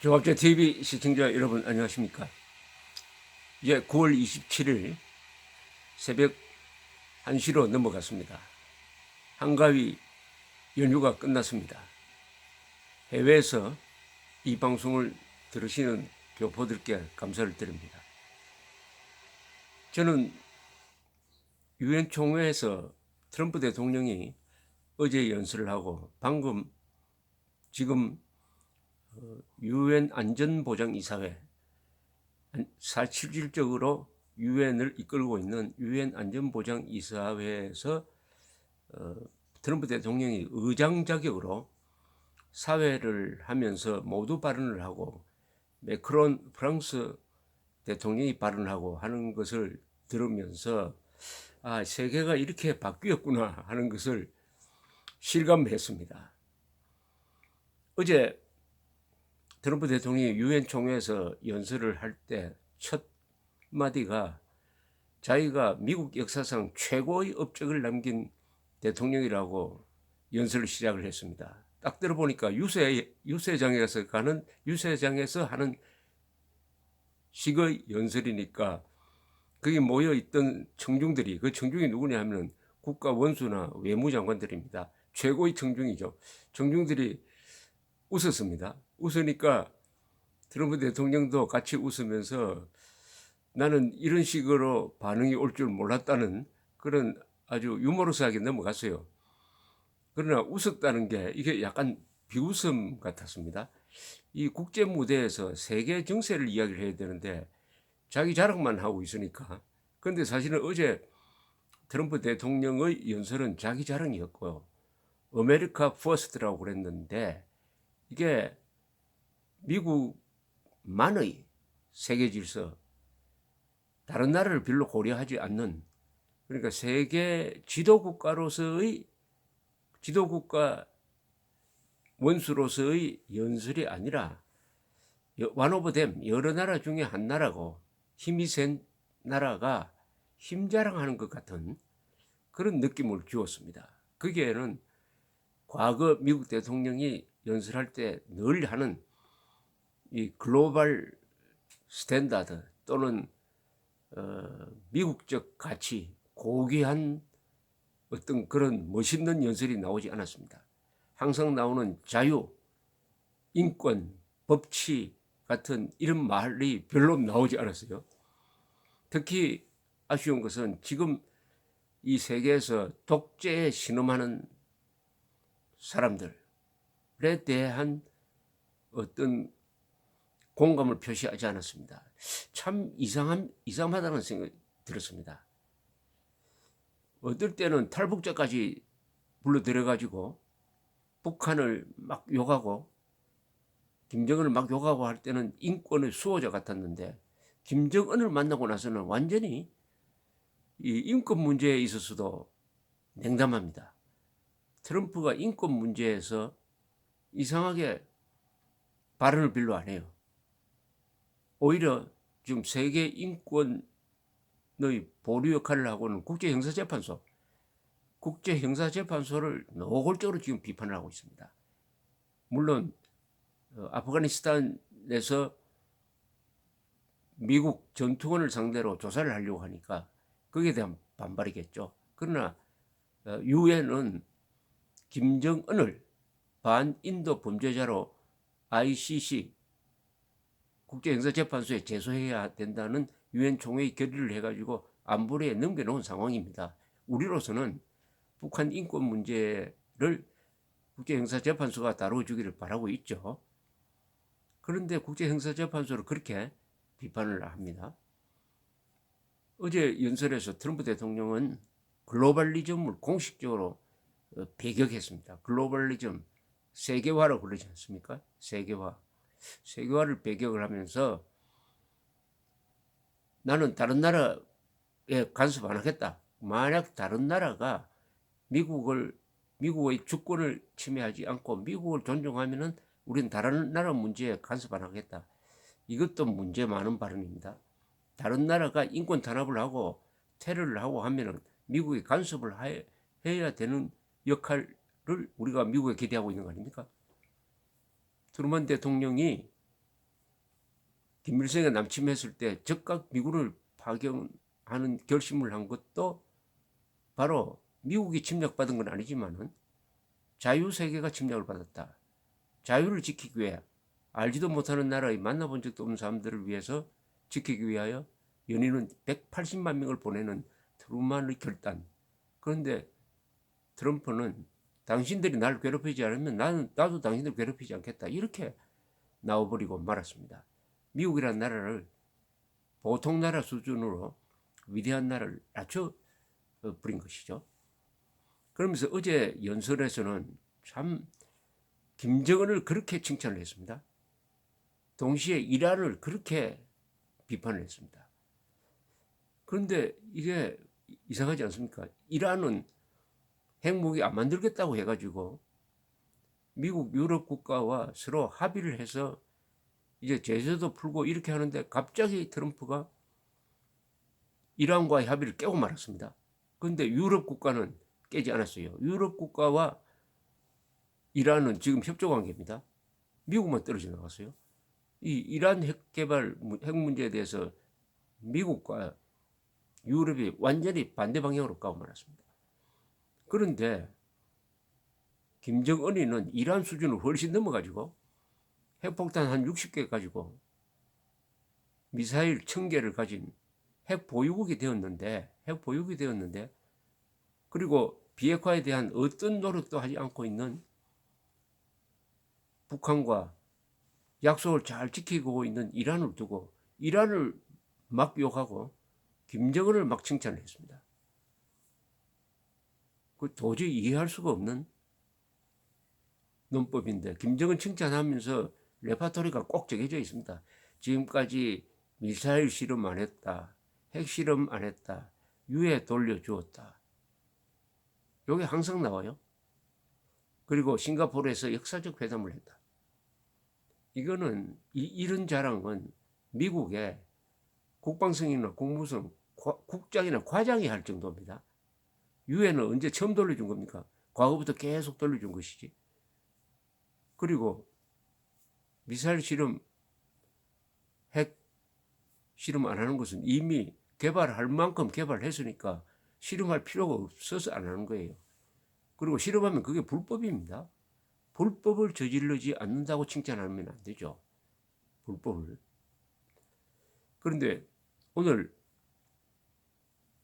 조갑제 TV 시청자 여러분 안녕하십니까? 이제 9월 27일 새벽 1시로 넘어갔습니다. 한가위 연휴가 끝났습니다. 해외에서 이 방송을 들으시는 교포들께 감사를 드립니다. 저는 유엔 총회에서 트럼프 대통령이 어제 연설을 하고 방금 지금 유엔 안전보장이사회 실질적으로 유엔을 이끌고 있는 유엔 안전보장이사회에서 트럼프 대통령이 의장 자격으로 사회를 하면서 모두 발언을 하고 매크론 프랑스 대통령이 발언을 하고 하는 것을 들으면서 세계가 이렇게 바뀌었구나 하는 것을 실감했습니다. 어제 트럼프 대통령이 유엔 총회에서 연설을 할 때 첫 마디가 자기가 미국 역사상 최고의 업적을 남긴 대통령이라고 연설을 시작을 했습니다. 딱 들어보니까 유세장에서 하는 식의 연설이니까 거기 모여 있던 청중들이, 그 청중이 누구냐 하면 국가 원수나 외무장관들입니다. 최고의 청중이죠. 청중들이 웃었습니다. 웃으니까 트럼프 대통령도 같이 웃으면서 나는 이런 식으로 반응이 올 줄 몰랐다는 그런 아주 유머러스하게 넘어갔어요. 그러나 웃었다는 게 이게 약간 비웃음 같았습니다. 이 국제 무대에서 세계 정세를 이야기를 해야 되는데 자기 자랑만 하고 있으니까. 그런데 사실은 어제 트럼프 대통령의 연설은 자기 자랑이었고요. 아메리카 퍼스트라고 그랬는데 이게 미국만의 세계 질서, 다른 나라를 별로 고려하지 않는, 그러니까 세계 지도국가로서의 지도국가 원수로서의 연설이 아니라 one of them, 여러 나라 중에 한 나라고 힘이 센 나라가 힘자랑하는 것 같은 그런 느낌을 주었습니다. 거기에는 과거 미국 대통령이 연설할 때 늘 하는 이 글로벌 스탠다드 또는 미국적 가치, 고귀한 어떤 그런 멋있는 연설이 나오지 않았습니다. 항상 나오는 자유, 인권, 법치 같은 이런 말이 별로 나오지 않았어요. 특히 아쉬운 것은 지금 이 세계에서 독재에 신음하는 사람들에 대한 어떤 공감을 표시하지 않았습니다. 참 이상하다는 생각이 들었습니다. 어떨 때는 탈북자까지 불러들여가지고 북한을 막 욕하고 김정은을 막 욕하고 할 때는 인권의 수호자 같았는데 김정은을 만나고 나서는 완전히 이 인권 문제에 있어서도 냉담합니다. 트럼프가 인권 문제에서 이상하게 발언을 별로 안 해요. 오히려 지금 세계 인권의 보류 역할을 하고는 국제형사재판소를 노골적으로 지금 비판을 하고 있습니다. 물론 아프가니스탄에서 미국 전투원을 상대로 조사를 하려고 하니까 거기에 대한 반발이겠죠. 그러나 유엔은 김정은을 반인도 범죄자로 ICC 국제형사재판소에 제소해야 된다는 유엔 총회의 결의를 해가지고 안보리에 넘겨놓은 상황입니다. 우리로서는 북한 인권 문제를 국제형사재판소가 다뤄주기를 바라고 있죠. 그런데 국제형사재판소를 그렇게 비판을 합니다. 어제 연설에서 트럼프 대통령은 글로벌리즘을 공식적으로 배격했습니다. 글로벌리즘, 세계화라고 그러지 않습니까? 세계화를 배격을 하면서 나는 다른 나라에 간섭 안 하겠다. 만약 다른 나라가 미국의 주권을 침해하지 않고 미국을 존중하면은 우리는 다른 나라 문제에 간섭 안 하겠다. 이것도 문제 많은 발언입니다. 다른 나라가 인권 탄압을 하고 테러를 하고 하면은 미국이 간섭을 해야 되는 역할을 우리가 미국에 기대하고 있는 거 아닙니까? 트루먼 대통령이 김일성이 남침했을 때 즉각 미군을 파견하는 결심을 한 것도 바로 미국이 침략받은 건 아니지만은 자유세계가 침략을 받았다. 자유를 지키기 위해 알지도 못하는 나라의 만나본 적도 없는 사람들을 위해서 지키기 위하여 연인은 180만 명을 보내는 트루만의 결단. 그런데 트럼프는 당신들이 나를 괴롭히지 않으면 나도 당신들 괴롭히지 않겠다. 이렇게 나와버리고 말았습니다. 미국이라는 나라를 보통 나라 수준으로 위대한 나라를 낮춰버린 것이죠. 그러면서 어제 연설에서는 참 김정은을 그렇게 칭찬을 했습니다. 동시에 이란을 그렇게 비판을 했습니다. 그런데 이게 이상하지 않습니까? 이란은 핵무기 안 만들겠다고 해가지고 미국 유럽 국가와 서로 합의를 해서 이제 제재도 풀고 이렇게 하는데 갑자기 트럼프가 이란과의 합의를 깨고 말았습니다. 그런데 유럽 국가는 깨지 않았어요. 유럽 국가와 이란은 지금 협조 관계입니다. 미국만 떨어져 나갔어요. 이 이란 핵 개발 핵 문제에 대해서 미국과 유럽이 완전히 반대 방향으로 가고 말았습니다. 그런데 김정은이는 이란 수준을 훨씬 넘어가지고 핵폭탄 한 60개 가지고 미사일 1000개를 가진 핵 보유국이 되었는데 그리고 비핵화에 대한 어떤 노력도 하지 않고 있는 북한과 약속을 잘 지키고 있는 이란을 두고 이란을 막 욕하고 김정은을 막 칭찬을 했습니다. 그 도저히 이해할 수가 없는 논법인데 김정은 칭찬하면서 레파토리가 꼭 정해져 있습니다. 지금까지 미사일 실험 안 했다. 핵실험 안 했다. 유해 돌려주었다. 이게 항상 나와요. 그리고 싱가포르에서 역사적 회담을 했다. 이거는 이런 자랑은 미국의 국방성이나 국무성, 국장이나 과장이 할 정도입니다. 유엔은 언제 처음 돌려준 겁니까? 과거부터 계속 돌려준 것이지. 그리고 미사일 실험, 핵 실험 안 하는 것은 이미 개발할 만큼 개발했으니까 실험할 필요가 없어서 안 하는 거예요. 그리고 실험하면 그게 불법입니다. 불법을 저지르지 않는다고 칭찬하면 안 되죠. 불법을. 그런데 오늘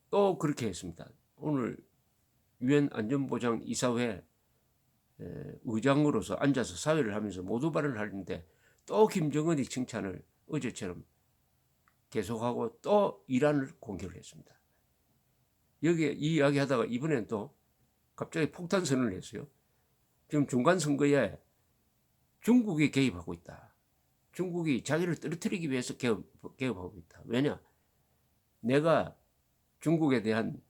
또 그렇게 했습니다. 오늘 유엔 안전보장 이사회 의장으로서 앉아서 사회를 하면서 모두 발언을 하는데 또 김정은이 칭찬을 어제처럼 계속하고 또 이란을 공격을 했습니다. 여기에 이 이야기 하다가 이번엔 또 갑자기 폭탄 선언을 했어요. 지금 중간 선거에 중국이 개입하고 있다. 중국이 자기를 떨어뜨리기 위해서 개입하고 있다. 왜냐? 내가 중국에 대한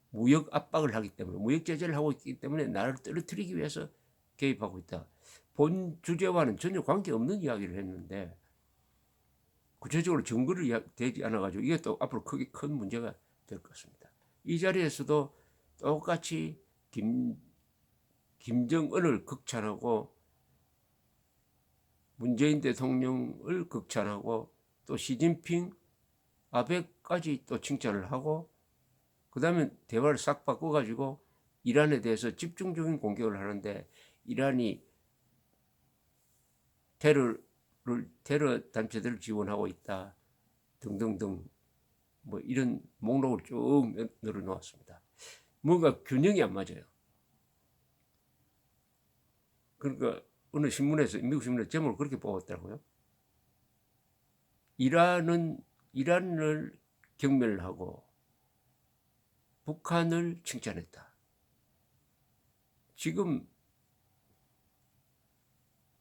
무역 압박을 하기 때문에 무역 제재를 하고 있기 때문에 나를 떨어뜨리기 위해서 개입하고 있다. 본 주제와는 전혀 관계없는 이야기를 했는데 구체적으로 증거를 대지 않아가지고 이게 또 앞으로 크게 큰 문제가 될 것 같습니다. 이 자리에서도 똑같이 김정은을 극찬하고 문재인 대통령을 극찬하고 또 시진핑, 아베까지 또 칭찬을 하고 그 다음에 대화를 싹 바꿔가지고 이란에 대해서 집중적인 공격을 하는데 이란이 테러 단체들을 지원하고 있다 등등등 뭐 이런 목록을 쭉 늘어놓았습니다. 뭔가 균형이 안 맞아요. 그러니까 어느 신문에서 미국 신문에 제목을 그렇게 뽑았더라고요. 이란을 경멸하고 북한을 칭찬했다. 지금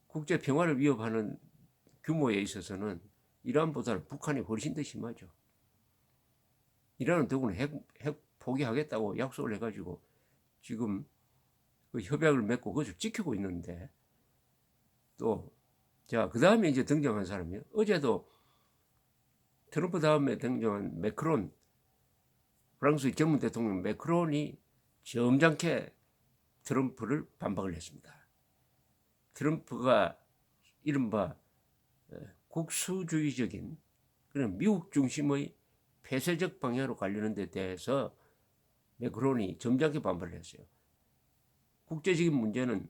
국제 평화를 위협하는 규모에 있어서는 이란보다는 북한이 훨씬 더 심하죠. 이란은 더구나 핵 포기하겠다고 약속을 해가지고 지금 그 협약을 맺고 그것을 지키고 있는데 또 자, 그 다음에 이제 등장한 사람이요. 어제도 트럼프 다음에 등장한 매크론, 프랑스의 전문 대통령 매크론이 점잖게 트럼프를 반박을 했습니다. 트럼프가 이른바 국수주의적인 그냥 미국 중심의 폐쇄적 방향으로 가려는 데 대해서 매크론이 점잖게 반발을 했어요. 국제적인 문제는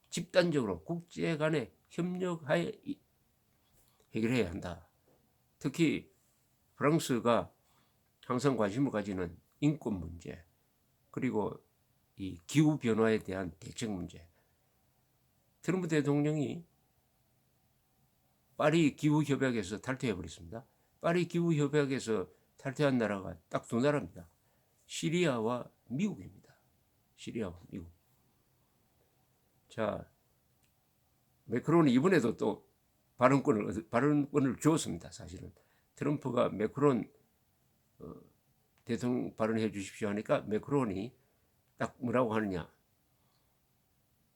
집단적으로 국제 간에 협력하에 해결해야 한다. 특히 프랑스가 항상 관심을 가지는 인권 문제, 그리고 이 기후 변화에 대한 대책 문제. 트럼프 대통령이 파리 기후 협약에서 탈퇴해 버렸습니다. 파리 기후 협약에서 탈퇴한 나라가 딱 두 나라입니다. 시리아와 미국입니다. 시리아와 미국. 자, 매크론이 이번에도 또 발언권을 주었습니다. 사실은 트럼프가 매크론 대통령 발언해 주십시오 하니까 매크론이 딱 뭐라고 하느냐.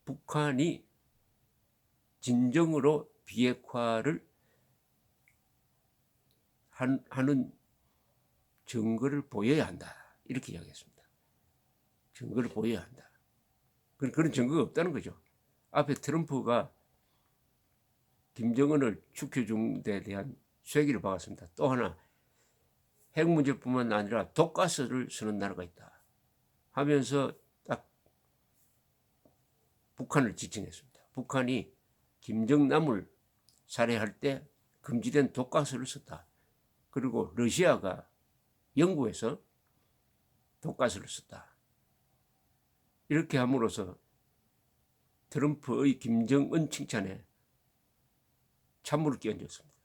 북한이 진정으로 비핵화를 하는 증거를 보여야 한다. 이렇게 이야기했습니다. 증거를 보여야 한다. 그런 증거가 없다는 거죠. 앞에 트럼프가 김정은을 축혀준 데 대한 쐐기를 박았습니다. 또 하나, 핵 문제뿐만 아니라 독가스를 쓰는 나라가 있다 하면서 딱 북한을 지칭했습니다. 북한이 김정남을 살해할 때 금지된 독가스를 썼다. 그리고 러시아가 영구에서 독가스를 썼다. 이렇게 함으로써 트럼프의 김정은 칭찬에 찬물을 끼얹었습니다.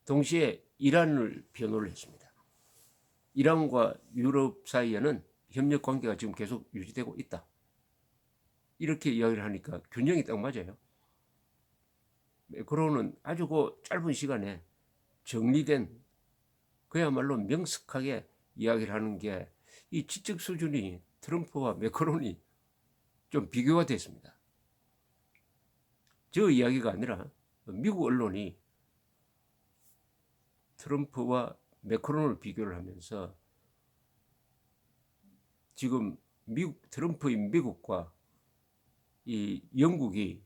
동시에 이란을 변호를 했습니다. 이란과 유럽 사이에는 협력 관계가 지금 계속 유지되고 있다. 이렇게 이야기를 하니까 균형이 딱 맞아요. 매크론은 아주 그 짧은 시간에 정리된, 그야말로 명석하게 이야기를 하는 게 이 지적 수준이 트럼프와 매크론이 좀 비교가 됐습니다. 저 이야기가 아니라 미국 언론이 트럼프와 매크론을 비교를 하면서 지금 트럼프의 미국과 이 영국이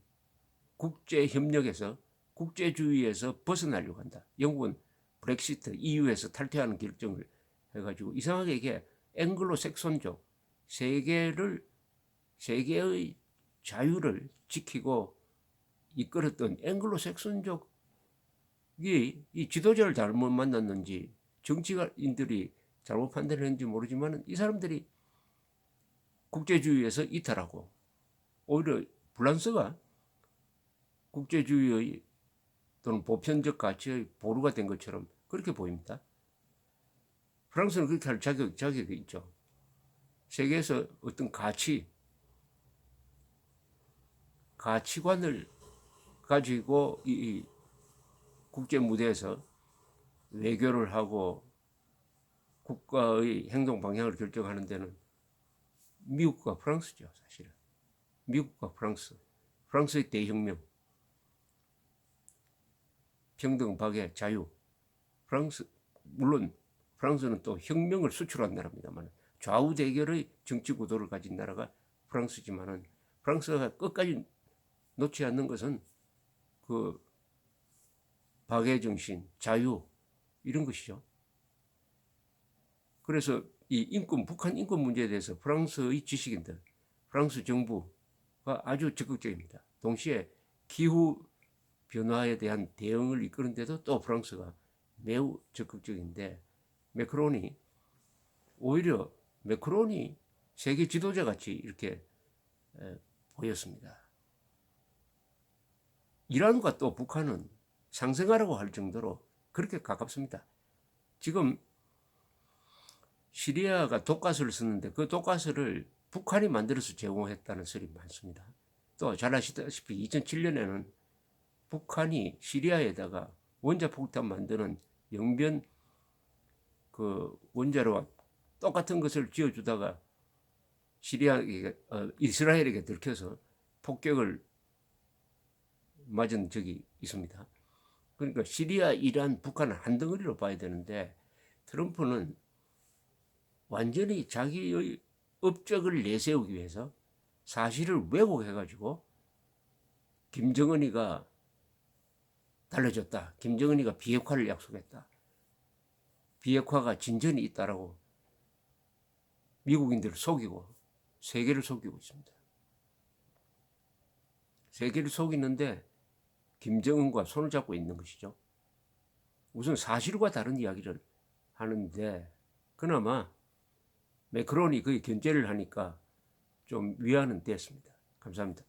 국제협력에서 국제주의에서 벗어나려고 한다. 영국은 브렉시트, EU에서 탈퇴하는 결정을 해가지고 이상하게 이게 앵글로색손족, 세계의 자유를 지키고 이끌었던 앵글로색손족이 이 지도자를 잘못 만났는지 정치인들이 잘못 판단했는지 모르지만 이 사람들이 국제주의에서 이탈하고 오히려 프랑스가 국제주의의 또는 보편적 가치의 보루가 된 것처럼 그렇게 보입니다. 프랑스는 그렇게 할 자격이 있죠. 세계에서 어떤 가치관을 가지고 이 국제 무대에서 외교를 하고 국가의 행동 방향을 결정하는 데는 미국과 프랑스죠, 사실은. 미국과 프랑스의 대혁명, 평등, 박애, 자유. 물론 프랑스는 또 혁명을 수출한 나라입니다만 좌우 대결의 정치 구도를 가진 나라가 프랑스지만은 프랑스가 끝까지 놓지 않는 것은 그 박애 정신, 자유 이런 것이죠. 그래서 북한 인권 문제에 대해서 프랑스의 지식인들, 프랑스 정부가 아주 적극적입니다. 동시에 기후 변화에 대한 대응을 이끄는데도 또 프랑스가 매우 적극적인데 오히려 매크론이 세계 지도자 같이 이렇게 보였습니다. 이란과 또 북한은 상생하라고 할 정도로 그렇게 가깝습니다. 지금 시리아가 독가스를 쓰는데 그 독가스를 북한이 만들어서 제공했다는 설이 많습니다. 또 잘 아시다시피 2007년에는 북한이 시리아에다가 원자폭탄 만드는 영변 그 원자로와 똑같은 것을 지어주다가 이스라엘에게 들켜서 폭격을 맞은 적이 있습니다. 그러니까 시리아, 이란, 북한은 한 덩어리로 봐야 되는데 트럼프는 완전히 자기의 업적을 내세우기 위해서 사실을 왜곡해가지고 김정은이가 달라졌다. 김정은이가 비핵화를 약속했다. 비핵화가 진전이 있다라고 미국인들을 속이고 세계를 속이고 있습니다. 세계를 속이는데 김정은과 손을 잡고 있는 것이죠. 우선 사실과 다른 이야기를 하는데 그나마 매크론이 거의 견제를 하니까 좀 위안은 됐습니다. 감사합니다.